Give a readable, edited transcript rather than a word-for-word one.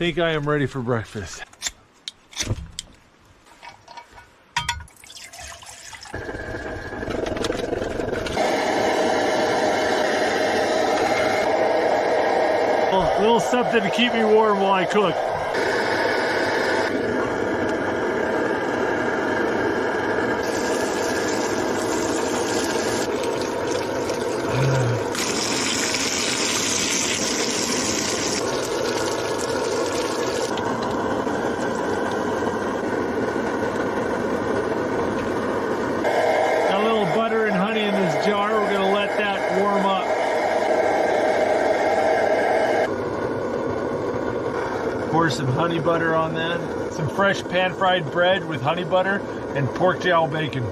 think I am ready for breakfast. A little something to keep me warm while I cook. Got a little butter and honey in this jar. We're gonna let that warm up. Pour some honey butter on that. Some fresh pan-fried bread with honey butter and pork jowl bacon.